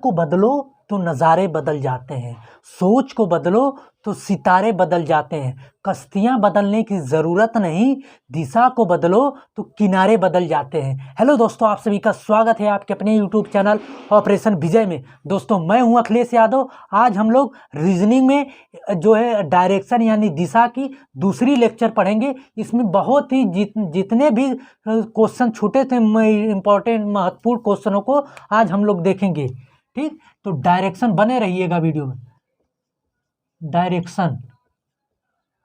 को बदलो तो नज़ारे बदल जाते हैं, सोच को बदलो तो सितारे बदल जाते हैं। कश्तियाँ बदलने की ज़रूरत नहीं, दिशा को बदलो तो किनारे बदल जाते हैं। हेलो दोस्तों, आप सभी का स्वागत है आपके अपने यूट्यूब चैनल ऑपरेशन विजय में। दोस्तों, मैं हूं अखिलेश यादव। आज हम लोग रीजनिंग में जो है डायरेक्शन यानी दिशा की दूसरी लेक्चर पढ़ेंगे। इसमें बहुत ही जितने भी क्वेश्चन छूटे थे, इम्पोर्टेंट महत्वपूर्ण क्वेश्चनों को आज हम लोग देखेंगे। ठीक, तो डायरेक्शन बने रहिएगा वीडियो में। डायरेक्शन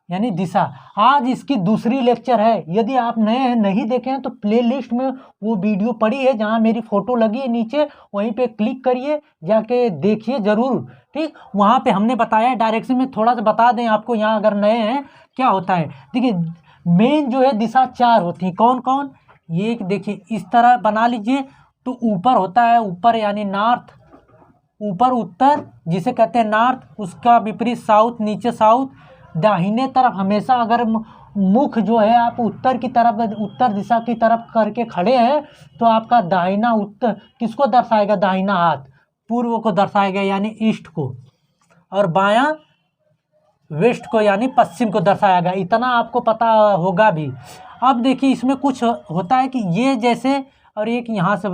यानी दिशा, आज इसकी दूसरी लेक्चर है। यदि आप नए हैं, नहीं देखे हैं, तो प्लेलिस्ट में वो वीडियो पड़ी है जहां मेरी फोटो लगी है नीचे, वहीं पे क्लिक करिए, जाके देखिए जरूर। ठीक, वहां पे हमने बताया डायरेक्शन में। थोड़ा सा बता दें आपको, यहाँ अगर नए हैं क्या होता है। देखिए, मेन जो है दिशा 4 होती है। कौन कौन? ये देखिए, इस तरह बना लीजिए। तो ऊपर होता है, ऊपर यानी नॉर्थ, ऊपर उत्तर जिसे कहते हैं नॉर्थ, उसका विपरीत साउथ, नीचे साउथ। दाहिने तरफ हमेशा अगर मुख जो है आप उत्तर की तरफ, उत्तर दिशा की तरफ करके खड़े हैं, तो आपका दाहिना उत्तर किसको दर्शाएगा? दाहिना हाथ पूर्व को दर्शाएगा यानी ईस्ट को, और बायां वेस्ट को यानी पश्चिम को दर्शाएगा। इतना आपको पता होगा भी। अब देखिए, इसमें कुछ होता है कि ये जैसे, और एक यहाँ से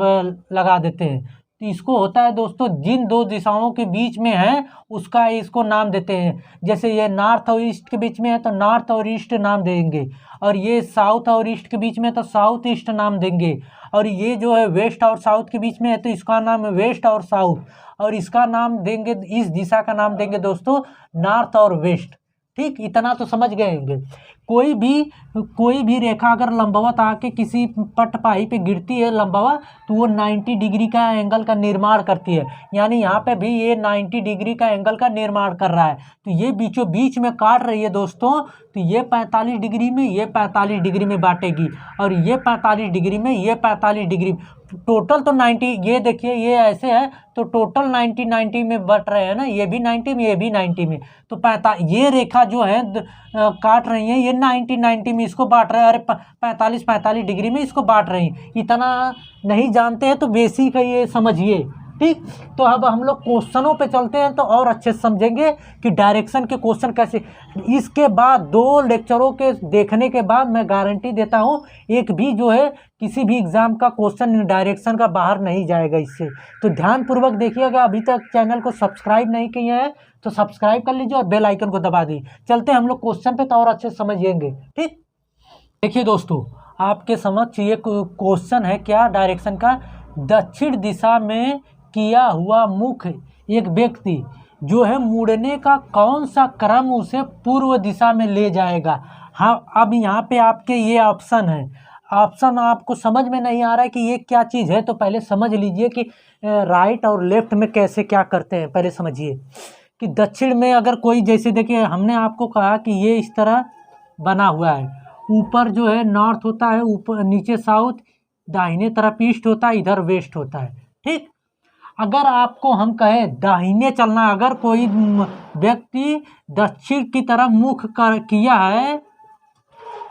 लगा देते हैं, तो इसको होता है दोस्तों, जिन दो दिशाओं के बीच में है उसका इसको नाम देते हैं। जैसे ये नॉर्थ और ईस्ट के बीच में है तो नॉर्थ और ईस्ट नाम देंगे, और ये साउथ और ईस्ट के बीच में है तो साउथ ईस्ट नाम देंगे, और ये जो है वेस्ट और साउथ के बीच में है तो इसका नाम है वेस्ट और साउथ, और इसका नाम देंगे, इस दिशा का नाम देंगे दोस्तों नॉर्थ और वेस्ट। ठीक, इतना तो समझ गए होंगे। कोई भी रेखा अगर लंबवत आके किसी पटपाही पे गिरती है लंबवत, तो वो 90 डिग्री का एंगल का निर्माण करती है। यानी यहाँ पे भी ये 90 डिग्री का एंगल का निर्माण कर रहा है। तो ये बीचों बीच में काट रही है दोस्तों, तो ये 45 डिग्री में, ये 45 डिग्री में बांटेगी, और ये 45 डिग्री में, ये 45 डिग्री। टोटल तो 90, ये देखिए ये ऐसे है तो टोटल 90 में बट रहे हैं ना, ये भी 90 में, ये भी 90 में। तो ये रेखा जो है काट रही है, ये 90 में इसको बांट रहे हैं, अरे 45 डिग्री में इसको बांट रही हैं। इतना नहीं जानते हैं तो बेसिक है ये, समझिए। ठीक, तो अब हम लोग क्वेश्चनों पे चलते हैं तो और अच्छे से समझेंगे कि डायरेक्शन के क्वेश्चन कैसे। इसके बाद 2 लेक्चरों के देखने के बाद मैं गारंटी देता हूँ, एक भी जो है किसी भी एग्जाम का क्वेश्चन डायरेक्शन का बाहर नहीं जाएगा इससे। तो ध्यानपूर्वक देखिएगा। अभी तक चैनल को सब्सक्राइब नहीं किए हैं तो सब्सक्राइब कर लीजिए और बेल आइकन को दबा दीजिए। चलते हैं हम लोग क्वेश्चन पे तो और अच्छे से समझेंगे। ठीक, देखिए दोस्तों, आपके समक्ष ये क्वेश्चन है क्या डायरेक्शन का। दक्षिण दिशा में किया हुआ मुख एक व्यक्ति जो है मुड़ने का कौन सा क्रम उसे पूर्व दिशा में ले जाएगा। हाँ, अब यहाँ पे आपके ये ऑप्शन है। ऑप्शन आपको समझ में नहीं आ रहा है कि ये क्या चीज़ है, तो पहले समझ लीजिए कि राइट और लेफ्ट में कैसे क्या करते हैं। पहले समझिए कि दक्षिण में अगर कोई, जैसे देखिए हमने आपको कहा कि ये इस तरह बना हुआ है, ऊपर जो है नॉर्थ होता है, ऊपर नीचे साउथ, दाहिने तरफ ईस्ट होता है, इधर वेस्ट होता है। ठीक, अगर आपको हम कहें दाहिने चलना, अगर कोई व्यक्ति दक्षिण की तरफ मुख किया है,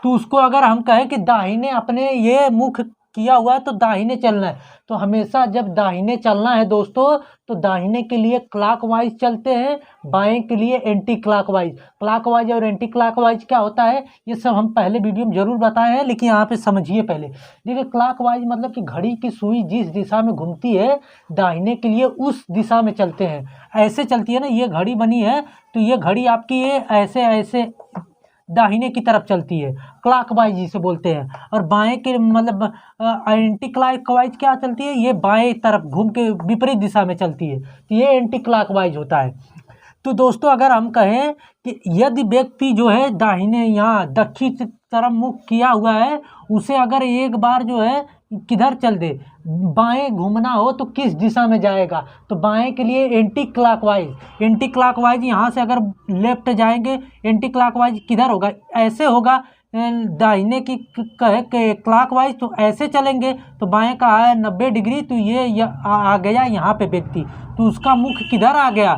तो उसको अगर हम कहें कि दाहिने अपने ये मुख किया हुआ है तो दाहिने चलना है, तो हमेशा जब दाहिने चलना है दोस्तों, तो दाहिने के लिए क्लॉकवाइज चलते हैं, बाएं के लिए एंटी क्लॉकवाइज। क्लॉकवाइज और एंटी क्लॉकवाइज क्या होता है ये सब हम पहले वीडियो में जरूर बताए हैं, लेकिन यहाँ पे समझिए पहले। देखिए, क्लॉकवाइज मतलब कि घड़ी की सुई जिस दिशा में घूमती है दाहिने के लिए उस दिशा में चलते हैं। ऐसे चलती है ना, ये घड़ी बनी है तो ये घड़ी आपकी ये ऐसे ऐसे दाहिने की तरफ चलती है, क्लॉकवाइज जिसे बोलते हैं। और बाएं के मतलब एंटी क्लॉकवाइज क्या चलती है, ये बाएं तरफ घूम के विपरीत दिशा में चलती है, तो ये एंटी क्लॉकवाइज होता है। तो दोस्तों, अगर हम कहें कि यदि व्यक्ति जो है दाहिने यहाँ दक्षिण तरफ मुख किया हुआ है, उसे अगर एक बार जो है किधर चल दे, बाएं घूमना हो तो किस दिशा में जाएगा, तो बाएं के लिए एंटी क्लॉकवाइज। एंटी क्लॉकवाइज यहाँ से अगर लेफ्ट जाएंगे, एंटी क्लॉकवाइज किधर होगा, ऐसे होगा। दाहिने की कहे क्लॉकवाइज तो ऐसे चलेंगे, तो बाएं का है 90 डिग्री, तो ये आ गया यहाँ पे व्यक्ति, तो उसका मुख किधर आ गया,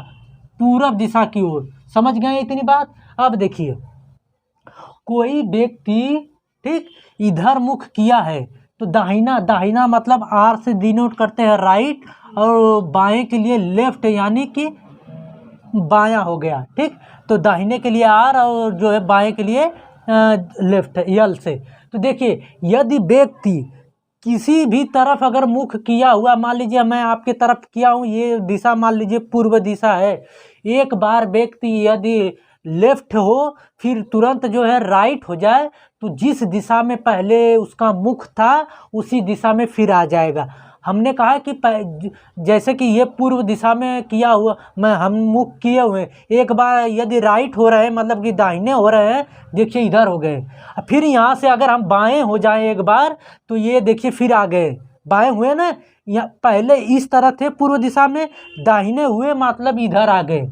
पूरब दिशा की ओर। समझ गए इतनी बात। अब देखिए, कोई व्यक्ति ठीक इधर मुख किया है, तो दाहिना मतलब आर से डिनोट करते हैं राइट, और बाएं के लिए लेफ्ट यानी कि बायां हो गया, ठीक। तो दाहिने के लिए आर और जो है बाएं के लिए लेफ्ट यल से। तो देखिए यदि व्यक्ति किसी भी तरफ अगर मुख किया हुआ, मान लीजिए मैं आपके तरफ किया हूँ, ये दिशा मान लीजिए पूर्व दिशा है, एक बार व्यक्ति यदि लेफ्ट हो फिर तुरंत जो है राइट हो जाए तो जिस दिशा में पहले उसका मुख था उसी दिशा में फिर आ जाएगा। हमने कहा कि जैसे कि ये पूर्व दिशा में किया हुआ, हम मुख किए हुए, एक बार यदि राइट हो रहे हैं मतलब कि दाहिने हो रहे हैं, देखिए इधर हो गए, फिर यहाँ से अगर हम बाएं हो जाएं एक बार तो ये देखिए फिर आ गए, बाएं हुए ना, यहाँ पहले इस तरह थे पूर्व दिशा में, दाहिने हुए मतलब इधर आ गए।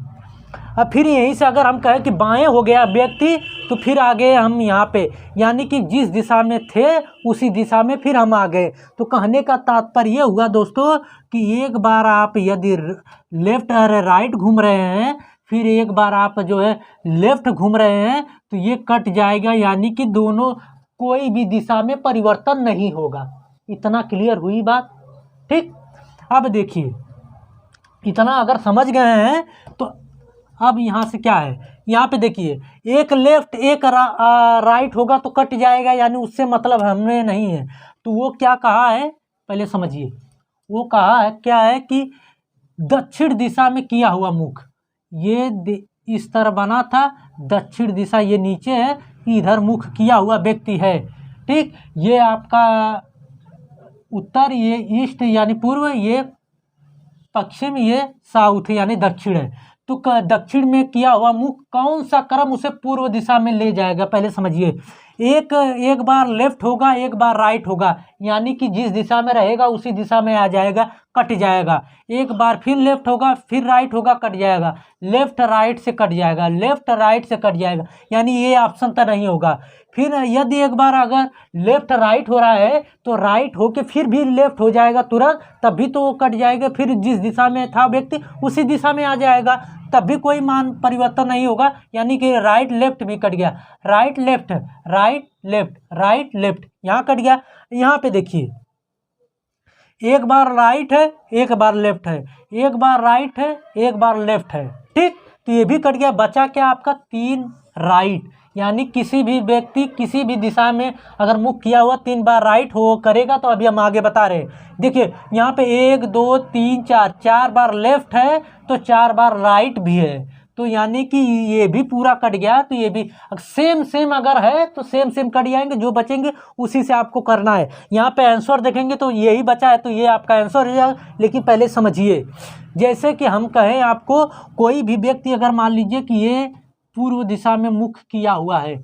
अब फिर यहीं से अगर हम कहें कि बाएं हो गया व्यक्ति तो फिर आ गए हम यहाँ पे, यानी कि जिस दिशा में थे उसी दिशा में फिर हम आ गए। तो कहने का तात्पर्य ये हुआ दोस्तों कि एक बार आप यदि लेफ्ट और राइट घूम रहे हैं, फिर एक बार आप जो है लेफ्ट घूम रहे हैं तो ये कट जाएगा, यानी कि दोनों कोई भी दिशा में परिवर्तन नहीं होगा। इतना क्लियर हुई बात, ठीक। अब देखिए इतना अगर समझ गए हैं तो अब यहाँ से क्या है, यहाँ पे देखिए एक लेफ्ट एक राइट होगा तो कट जाएगा, यानी उससे मतलब हमें नहीं है। तो वो क्या कहा है पहले समझिए, वो कहा है क्या है कि दक्षिण दिशा में किया हुआ मुख, ये इस तरह बना था, दक्षिण दिशा ये नीचे है, इधर मुख किया हुआ व्यक्ति है, ठीक। ये आपका उत्तर, ये ईस्ट यानी पूर्व, ये पश्चिम, ये साउथ यानी दक्षिण है। तो दक्षिण में किया हुआ मुख कौन सा क्रम उसे पूर्व दिशा में ले जाएगा, पहले समझिए। एक बार लेफ्ट होगा एक बार राइट होगा, यानी कि जिस दिशा में रहेगा उसी दिशा में आ जाएगा, कट जाएगा। एक बार फिर लेफ्ट होगा फिर राइट होगा, कट जाएगा। लेफ्ट राइट से कट जाएगा, लेफ्ट राइट से कट जाएगा, यानी ये ऑप्शन तो नहीं होगा। फिर यदि एक बार अगर लेफ्ट राइट हो रहा है तो राइट होके फिर भी लेफ्ट हो जाएगा तुरंत, तब भी तो वो कट जाएगा, फिर जिस दिशा में था व्यक्ति उसी दिशा में आ जाएगा, तब भी कोई मान परिवर्तन नहीं होगा, यानी कि राइट लेफ्ट भी कट गया, right left right left right left, यहाँ कट गया। यहाँ पे देखिए एक बार राइट है एक बार लेफ्ट है, एक बार राइट है एक बार लेफ्ट है, ठीक। तो ये भी कट गया, बचा क्या आपका 3 राइट, यानी किसी भी व्यक्ति किसी भी दिशा में अगर मुख किया हुआ 3 बार राइट हो करेगा। तो अभी हम आगे बता रहे हैं, देखिए यहाँ पे 1 2 3 4 बार लेफ्ट है तो 4 बार राइट भी है, तो यानी कि ये भी पूरा कट गया। तो ये भी सेम अगर है तो सेम कट जाएंगे, जो बचेंगे उसी से आपको करना है। यहाँ पे आंसर देखेंगे तो यही बचा है, तो ये आपका आंसर हो जाएगा। लेकिन पहले समझिए, जैसे कि हम कहें आपको, कोई भी व्यक्ति अगर मान लीजिए कि ये पूर्व दिशा में मुख किया हुआ है,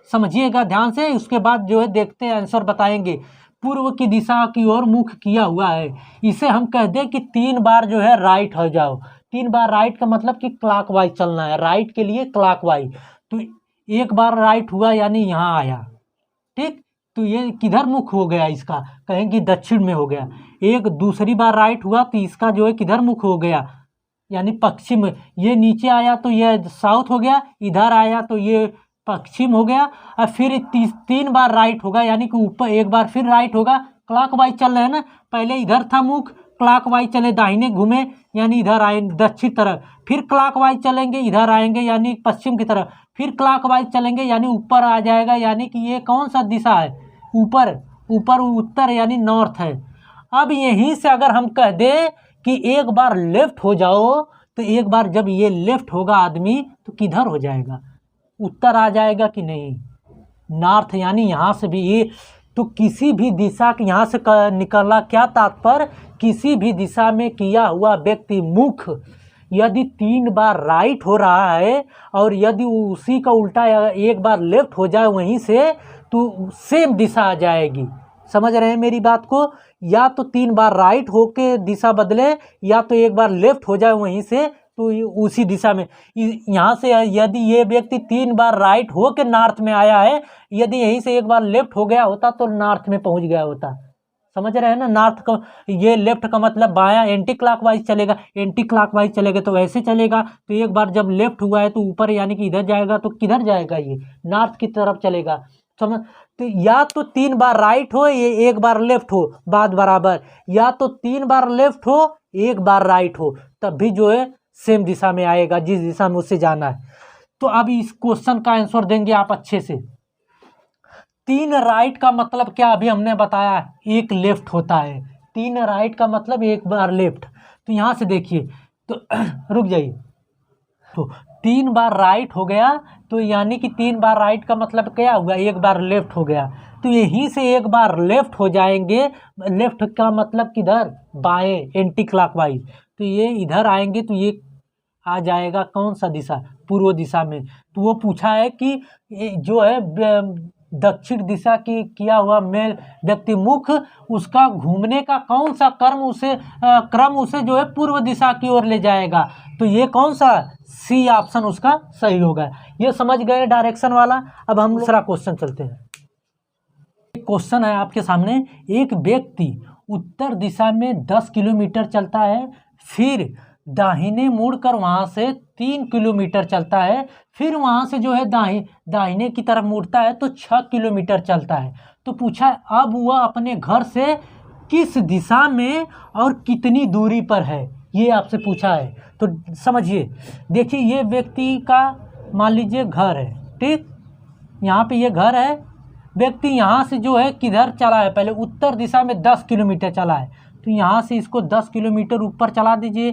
समझिएगा ध्यान से, उसके बाद जो है देखते हैं आंसर बताएंगे। पूर्व की दिशा की ओर मुख किया हुआ है, इसे हम कह दें कि 3 बार जो है राइट हो जाओ। 3 बार राइट का मतलब कि क्लॉकवाइज चलना है, राइट के लिए क्लॉकवाइज। तो एक बार राइट हुआ यानी यहाँ आया, ठीक। तो ये किधर मुख हो गया इसका, कहेंगे दक्षिण में हो गया। एक दूसरी बार राइट हुआ तो इसका जो है किधर मुख हो गया, यानी पश्चिम। ये नीचे आया तो ये साउथ हो गया, इधर आया तो ये पश्चिम हो गया। और फिर 3 बार राइट होगा, यानी कि ऊपर एक बार फिर राइट होगा, क्लॉकवाइज चल रहे हैं ना, पहले इधर था मुख, क्लॉकवाइज चले दाहिने घूमे यानी इधर आए दक्षिण तरफ, फिर क्लॉकवाइज चलेंगे इधर आएंगे यानी पश्चिम की तरफ, फिर क्लॉकवाइज चलेंगे यानी ऊपर आ जाएगा, यानी कि ये कौन सा दिशा है, ऊपर उत्तर यानी नॉर्थ है। अब यहीं से अगर हम कह दें कि एक बार लेफ्ट हो जाओ, तो एक बार जब ये लेफ्ट होगा आदमी तो किधर हो जाएगा, उत्तर आ जाएगा कि नहीं, नॉर्थ, यानी यहाँ से भी ये। तो किसी भी दिशा के यहाँ से निकला क्या तात्पर्य, किसी भी दिशा में किया हुआ व्यक्ति मुख यदि 3 बार राइट हो रहा है और यदि उसी का उल्टा एक बार लेफ्ट हो जाए वहीं से, तो सेम दिशा आ जाएगी। समझ रहे हैं मेरी बात को, या तो 3 बार राइट होके दिशा बदले, या तो एक बार लेफ्ट हो जाए वहीं से तो उसी दिशा में। यहाँ से यदि ये व्यक्ति 3 बार राइट हो के नॉर्थ में आया है, यदि यहीं से एक बार लेफ्ट हो गया होता तो नॉर्थ में पहुँच गया होता। समझ रहे हैं ना, नॉर्थ का ये लेफ्ट का मतलब बायां, एंटी क्लॉकवाइज चलेगा, एंटी क्लॉकवाइज चलेगा तो ऐसे चलेगा। तो एक बार जब लेफ्ट हुआ है तो ऊपर यानी कि इधर जाएगा, तो किधर जाएगा, ये नॉर्थ की तरफ चलेगा। समझ, तो या तो 3 बार राइट हो, ये एक बार लेफ्ट हो, बात बराबर, या तो 3 बार लेफ्ट हो एक बार राइट हो तब भी जो है सेम दिशा में आएगा जिस दिशा में उससे जाना है। तो अब इस क्वेश्चन का आंसर देंगे आप अच्छे से। 3 राइट का मतलब क्या अभी हमने बताया, एक लेफ्ट होता है। 3 राइट का मतलब एक बार लेफ्ट। तो यहाँ से देखिए तो रुक जाइए, तो 3 बार राइट हो गया, तो यानी कि 3 बार राइट का मतलब क्या हुआ, एक बार लेफ्ट हो गया। तो यहीं से एक बार लेफ्ट हो जाएंगे, लेफ्ट का मतलब किधर, बाएं, एंटी क्लॉकवाइज। तो ये इधर आएंगे तो ये आ जाएगा कौन सा दिशा, पूर्व दिशा में। तो वो पूछा है कि जो है दक्षिण दिशा की किया हुआ में व्यक्ति मुख, उसका घूमने का कौन सा क्रम उसे जो है पूर्व दिशा की ओर ले जाएगा। तो ये कौन सा, सी ऑप्शन उसका सही होगा। ये समझ गए डायरेक्शन वाला। अब हम दूसरा क्वेश्चन चलते हैं। क्वेश्चन है आपके सामने, एक व्यक्ति उत्तर दिशा में 10 किलोमीटर चलता है, फिर दाहिने मुड़कर वहां से 3 किलोमीटर चलता है, फिर वहां से जो है दाहिने की तरफ मुड़ता है तो 6 किलोमीटर चलता है। तो पूछा है अब वह अपने घर से किस दिशा में और कितनी दूरी पर है, ये आपसे पूछा है। तो समझिए, देखिए ये व्यक्ति का मान लीजिए घर है, ठीक, यहाँ पे ये घर है। व्यक्ति यहाँ से जो है किधर चला है, पहले उत्तर दिशा में 10 किलोमीटर चला है, तो यहाँ से इसको 10 किलोमीटर ऊपर चला दीजिए,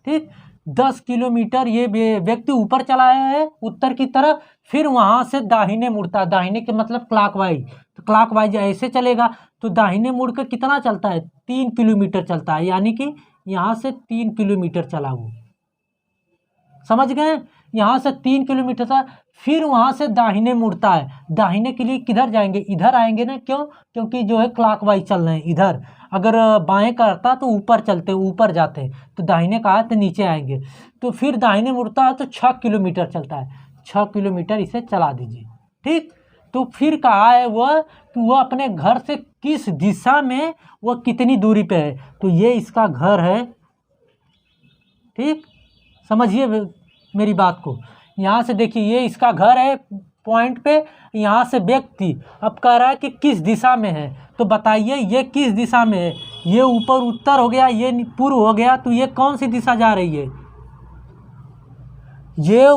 ठीक। 10 किलोमीटर ये व्यक्ति ऊपर चला है उत्तर की तरफ, फिर वहाँ से दाहिने मुड़ता है, दाहिने के मतलब क्लॉकवाइज, तो क्लॉकवाइज ऐसे चलेगा। तो दाहिने मुड़ कर कितना चलता है, 3 किलोमीटर चलता है, यानी कि यहाँ से 3 किलोमीटर चला वो, समझ गए। यहाँ से 3 किलोमीटर था, फिर वहाँ से दाहिने मुड़ता है। दाहिने के लिए किधर जाएंगे, इधर आएंगे ना, क्यों, क्योंकि जो है क्लॉकवाइज चल रहे हैं इधर। अगर बाएं करता तो ऊपर चलते, ऊपर जाते, तो दाहिने का है तो नीचे आएंगे। तो फिर दाहिने मुड़ता है तो 6 किलोमीटर चलता है, 6 किलोमीटर इसे चला दीजिए, ठीक। तो फिर कहा है वह कि वह अपने घर से किस दिशा में, वह कितनी दूरी पे है। तो ये इसका घर है, ठीक, समझिए मेरी बात को। यहाँ से देखिए ये इसका घर है पॉइंट पे, यहाँ से व्यक्ति अब कह रहा है कि किस दिशा में है। तो बताइए ये किस दिशा में है, ये ऊपर उत्तर हो गया, ये पूर्व हो गया, तो ये कौन सी दिशा जा रही है, ये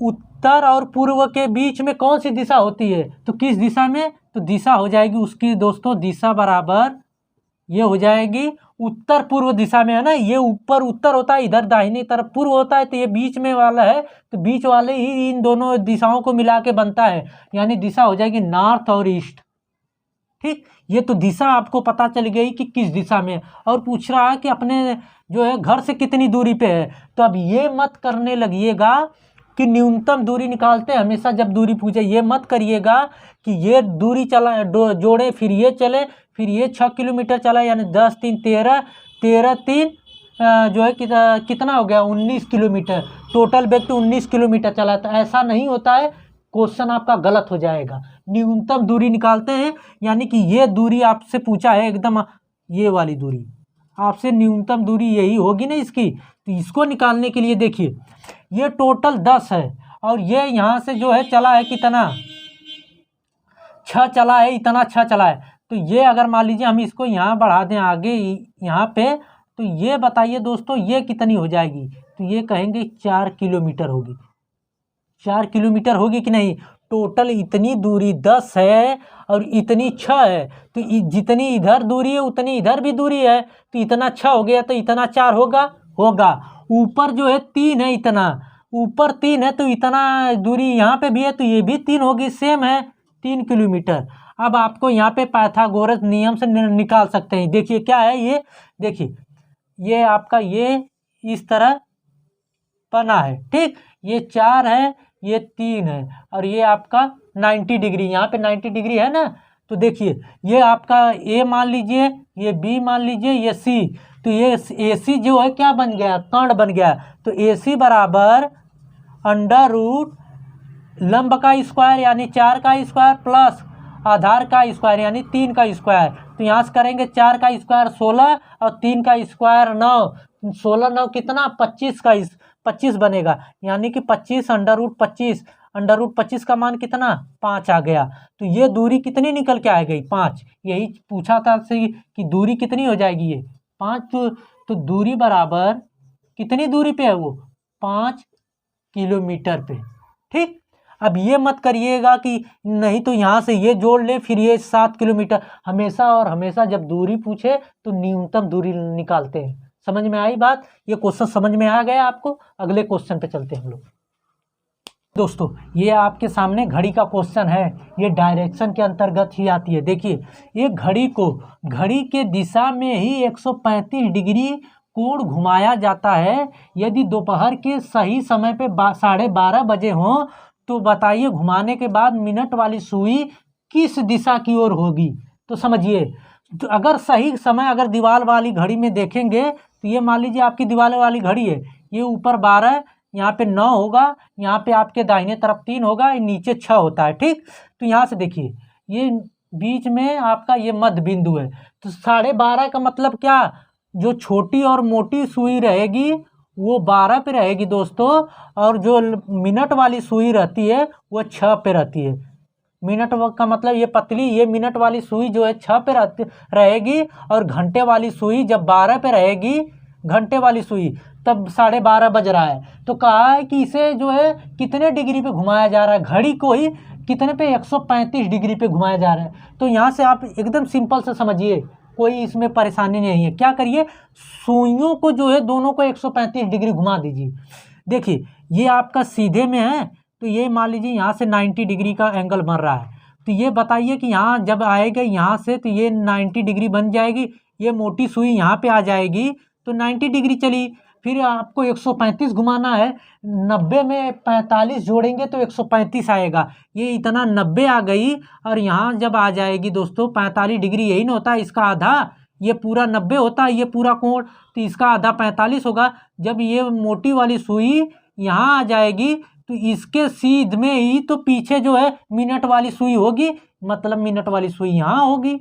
उत्तर और पूर्व के बीच में कौन सी दिशा होती है, तो किस दिशा में, तो दिशा हो जाएगी उसकी दोस्तों, दिशा बराबर ये हो जाएगी उत्तर पूर्व दिशा में, है ना। ये ऊपर उत्तर होता है, इधर दाहिनी तरफ पूर्व होता है, तो ये बीच में वाला है, तो बीच वाले ही इन दोनों दिशाओं को मिला के बनता है, यानी दिशा हो जाएगी नॉर्थ और ईस्ट, ठीक। ये तो दिशा आपको पता चल गई कि किस दिशा में। और पूछ रहा है कि अपने जो है घर से कितनी दूरी पे है। तो अब ये मत करने लगिएगा कि न्यूनतम दूरी निकालते हैं हमेशा, जब दूरी पूछे ये मत करिएगा कि ये दूरी चला जोड़े फिर ये चले, फिर ये 6 किलोमीटर चला, यानी 10 3 13, 13 3 जो है कितना हो गया, 19 किलोमीटर टोटल व्यक्ति 19 किलोमीटर चला। तो ऐसा नहीं होता है, क्वेश्चन आपका गलत हो जाएगा। न्यूनतम दूरी निकालते हैं, यानी कि ये दूरी आपसे पूछा है एकदम ये वाली दूरी, आपसे न्यूनतम दूरी यही होगी ना इसकी। तो इसको निकालने के लिए देखिए ये टोटल 10 है, और ये यहाँ से जो है चला है कितना, 6 चला है, इतना 6 चला है। तो ये अगर मान लीजिए हम इसको यहाँ बढ़ा दें आगे यहाँ पे, तो ये बताइए दोस्तों ये कितनी हो जाएगी। तो ये कहेंगे 4 किलोमीटर होगी, 4 किलोमीटर होगी कि नहीं। टोटल इतनी दूरी 10 है और इतनी 6 है, तो जितनी इधर दूरी है उतनी इधर भी दूरी है, तो इतना 6 हो गया, तो इतना 4 होगा। ऊपर जो है 3 है, इतना ऊपर 3 है, तो इतना दूरी यहाँ पे भी है, तो ये भी 3 होगी, सेम है 3 किलोमीटर। अब आपको यहाँ पे पाइथागोरस नियम से निकाल सकते हैं। देखिए क्या है ये, देखिए ये आपका ये इस तरह बना है, ठीक। ये 4 है, ये 3 है, और ये आपका 90 डिग्री, यहाँ पे 90 डिग्री है ना। तो देखिए ये आपका ए मान लीजिए, ये बी मान लीजिए, ये सी। तो ये ए सी जो है क्या बन गया, कर्ण बन गया। तो ए सी बराबर अंडर रूट लंब का स्क्वायर यानी 4 का स्क्वायर प्लस आधार का स्क्वायर यानी 3 का स्क्वायर। तो यहाँ से करेंगे 4 का स्क्वायर 16 और 3 का स्क्वायर 9, 16 9 कितना 25 बनेगा, यानी कि 25 अंडर रूट 25 का मान कितना 5 आ गया। तो ये दूरी कितनी निकल के आ गई 5, यही पूछा था से कि दूरी कितनी हो जाएगी ये 5। तो दूरी बराबर कितनी दूरी पे है वो, 5 किलोमीटर पे। ठीक, अब ये मत करिएगा कि नहीं तो यहाँ से ये जोड़ ले फिर ये 7 किलोमीटर, हमेशा और हमेशा जब दूरी पूछे तो न्यूनतम दूरी निकालते हैं। समझ में आई बात? ये क्वेश्चन समझ में आ गया आपको? अगले क्वेश्चन पे चलते हैं हम लोग। दोस्तों ये आपके सामने घड़ी का क्वेश्चन है, ये डायरेक्शन के अंतर्गत ही आती है। देखिए, एक घड़ी को घड़ी के दिशा में ही 135 डिग्री कोण घुमाया जाता है। यदि दोपहर के सही समय पे 12:30 बजे हो तो बताइए घुमाने के बाद मिनट वाली सुई किस दिशा की ओर होगी। तो समझिए, तो अगर सही समय अगर दीवार वाली घड़ी में देखेंगे तो ये मान लीजिए आपकी दीवार वाली घड़ी है, ये ऊपर 12, यहाँ पे 9 होगा, यहाँ पे आपके दाहिने तरफ 3 होगा, नीचे 6 होता है। ठीक, तो यहाँ से देखिए ये बीच में आपका ये मध्य बिंदु है। तो 12:30 का मतलब क्या, जो छोटी और मोटी सुई रहेगी वो 12 पे रहेगी दोस्तों, और जो मिनट वाली सुई रहती है वो 6 पे रहती है। मिनट का मतलब ये पतली, ये मिनट वाली सुई जो है 6 पे रहेगी, और घंटे वाली सुई जब 12 पे रहेगी, घंटे वाली सुई तब 12:30 बज रहा है, तो कहा है कि इसे जो है कितने डिग्री पे घुमाया जा रहा है, घड़ी को ही कितने पे, 135 डिग्री पे घुमाया जा रहा है। तो यहाँ से आप एकदम सिंपल से समझिए, कोई इसमें परेशानी नहीं है। क्या करिए, सुइयों को जो है दोनों को 135 डिग्री घुमा दीजिए। देखिए ये आपका सीधे में है, तो ये मान लीजिए यहाँ से 90 डिग्री का एंगल बन रहा है, तो ये बताइए कि यहाँ जब आएगा यहाँ से तो ये 90 डिग्री बन जाएगी, ये मोटी सुई यहाँ पे आ जाएगी तो 90 डिग्री चली। फिर आपको 135 घुमाना है, 90 में 45 जोड़ेंगे तो 135 आएगा, ये इतना 90 आ गई, और यहाँ जब आ जाएगी दोस्तों 45 डिग्री, यही ना होता है इसका आधा, ये पूरा 90 होता है ये पूरा कोण, तो इसका आधा 45 होगा। जब ये मोटी वाली सुई यहाँ आ जाएगी तो इसके सीध में ही तो पीछे जो है मिनट वाली सुई होगी, मतलब मिनट वाली सुई यहाँ होगी।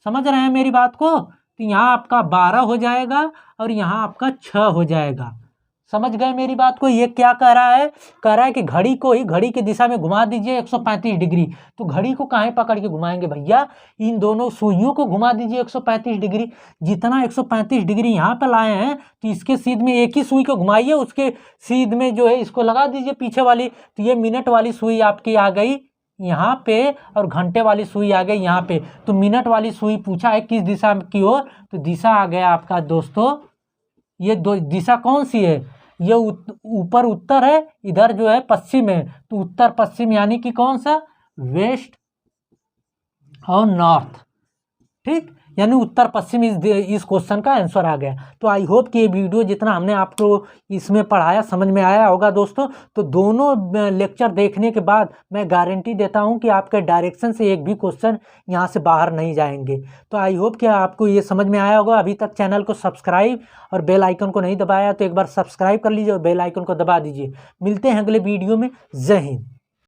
समझ रहे हैं मेरी बात को? तो यहाँ आपका 12 हो जाएगा और यहाँ आपका 6 हो जाएगा। समझ गए मेरी बात को? ये क्या कह रहा है, कह रहा है कि घड़ी को ही घड़ी की दिशा में घुमा दीजिए 135 डिग्री। तो घड़ी को कहाँ पकड़ के घुमाएंगे भैया, इन दोनों सुइयों को घुमा दीजिए 135 डिग्री। जितना 135 डिग्री यहाँ पर लाए हैं तो इसके सीध में एक ही सुई को घुमाइए, उसके सीध में जो है इसको लगा दीजिए पीछे वाली, तो ये मिनट वाली सुई आपकी आ गई यहाँ पे, और घंटे वाली सुई आ गई यहाँ पे। तो मिनट वाली सुई पूछा है किस दिशा की ओर, तो दिशा आ गया आपका दोस्तों, ये दो दिशा कौन सी है, ये ऊपर उत्तर है, इधर जो है पश्चिम है, तो उत्तर पश्चिम यानी कि कौन सा, वेस्ट और नॉर्थ। ठीक, यानी उत्तर पश्चिम इस क्वेश्चन का आंसर आ गया। तो आई होप कि ये वीडियो जितना हमने आपको इसमें पढ़ाया समझ में आया होगा दोस्तों। तो दोनों लेक्चर देखने के बाद मैं गारंटी देता हूं कि आपके डायरेक्शन से एक भी क्वेश्चन यहां से बाहर नहीं जाएंगे। तो आई होप कि आपको ये समझ में आया होगा। अभी तक चैनल को सब्सक्राइब और बेल आइकन को नहीं दबाया तो एक बार सब्सक्राइब कर लीजिए और बेल आइकन को दबा दीजिए। मिलते हैं अगले वीडियो में। जय हिंद।